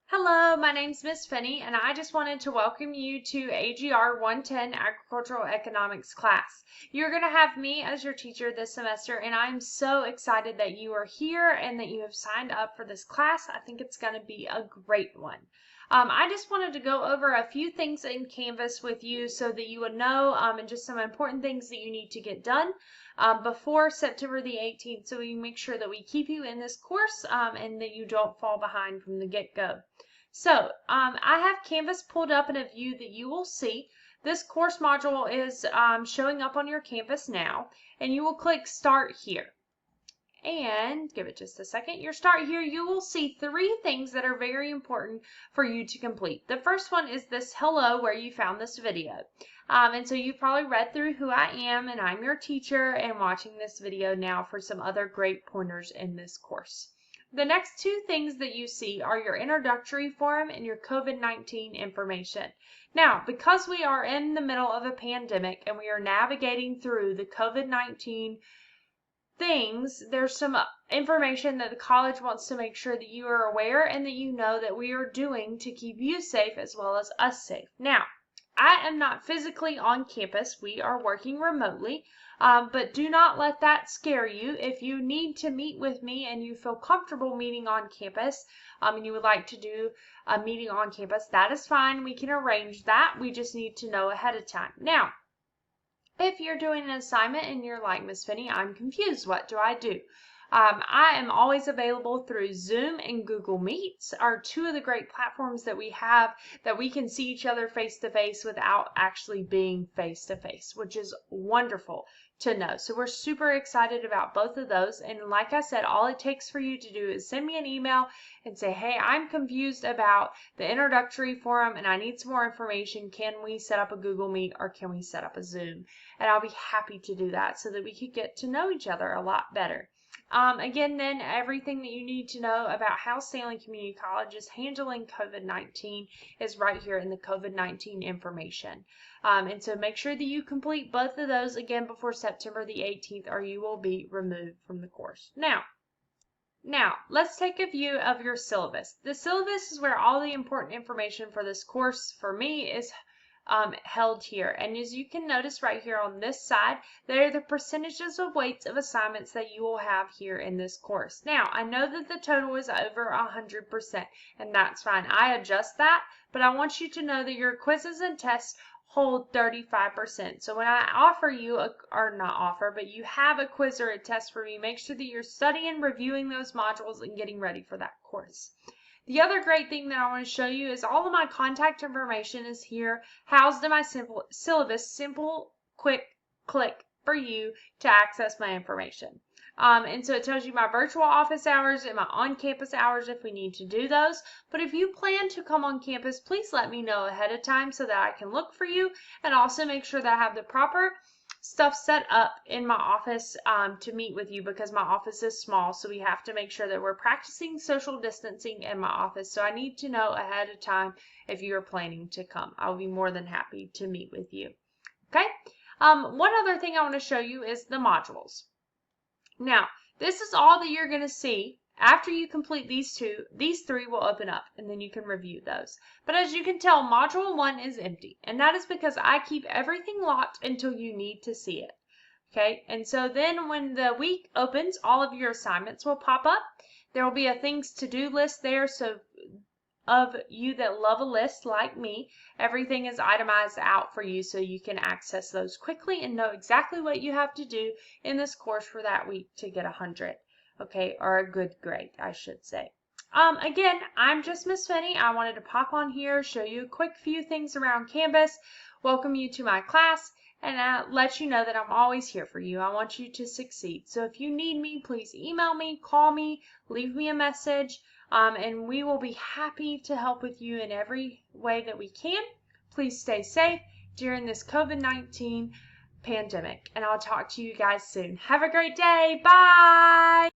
Hello, my name's Miss Finney, and I just wanted to welcome you to AGR 110 Agricultural Economics class. You're going to have me as your teacher this semester, and I'm so excited that you are here and that you have signed up for this class. I think it's going to be a great one. I just wanted to go over a few things in Canvas with you so that you would know and just some important things that you need to get done before September the 18th so we make sure that we keep you in this course and that you don't fall behind from the get-go. So I have Canvas pulled up in a view that you will see. This course module is showing up on your Canvas now, and you will click Start Here. And give it just a second. Your Start Here, you will see three things that are very important for you to complete. The first one is this hello, where you found this video. And so you've probably read through who I am, and I'm your teacher, and watching this video now for some other great pointers in this course. The next two things that you see are your introductory form and your COVID-19 information. Now, because we are in the middle of a pandemic and we are navigating through the COVID-19 things, there's some information that the college wants to make sure that you are aware and that you know that we are doing to keep you safe as well as us safe. Now, I am not physically on campus. We are working remotely, but do not let that scare you. If you need to meet with me and you feel comfortable meeting on campus, and you would like to do a meeting on campus, that is fine. We can arrange that. We just need to know ahead of time. Now, if you're doing an assignment and you're like, Miss Finney, I'm confused. What do I do? I am always available through Zoom and Google Meets are two of the great platforms that we have that we can see each other face to face without actually being face to face, which is wonderful to know. So we're super excited about both of those. And like I said, all it takes for you to do is send me an email and say, hey, I'm confused about the introductory forum and I need some more information. Can we set up a Google Meet or can we set up a Zoom? And I'll be happy to do that so that we could get to know each other a lot better. Again, then everything that you need to know about how Stanley Community College is handling COVID-19 is right here in the COVID-19 information. And so make sure that you complete both of those again before September the 18th or you will be removed from the course. Now, let's take a view of your syllabus. The syllabus is where all the important information for this course for me is held here. And as you can notice right here on this side, there are the percentages of weights of assignments that you will have here in this course. Now, I know that the total is over 100%, and that's fine. I adjust that, but I want you to know that your quizzes and tests hold 35%. So when I offer you, but you have a quiz or a test for me, make sure that you're studying, reviewing those modules, and getting ready for that course. The other great thing that I want to show you is all of my contact information is here, housed in my syllabus, simple, quick click for you to access my information. And so it tells you my virtual office hours and my on-campus hours if we need to do those. But if you plan to come on campus, please let me know ahead of time so that I can look for you and also make sure that I have the proper stuff set up in my office to meet with you because my office is small, so we have to make sure that we're practicing social distancing in my office. So I need to know ahead of time if you are planning to come. I'll be more than happy to meet with you. Okay? One other thing I want to show you is the modules. Now, this is all that you're going to see. After you complete these three will open up and then you can review those. But as you can tell, module 1 is empty, and that is because I keep everything locked until you need to see it. Okay, and so then when the week opens, all of your assignments will pop up. There will be a things to do list there, so of you that love a list like me, everything is itemized out for you so you can access those quickly and know exactly what you have to do in this course for that week to get 100. Okay, or a good grade, I should say. Again, I'm just Miss Finney. I wanted to pop on here, show you a quick few things around Canvas, welcome you to my class, and let you know that I'm always here for you. I want you to succeed. So if you need me, please email me, call me, leave me a message, and we will be happy to help with you in every way that we can. Please stay safe during this COVID-19 pandemic, and I'll talk to you guys soon. Have a great day. Bye.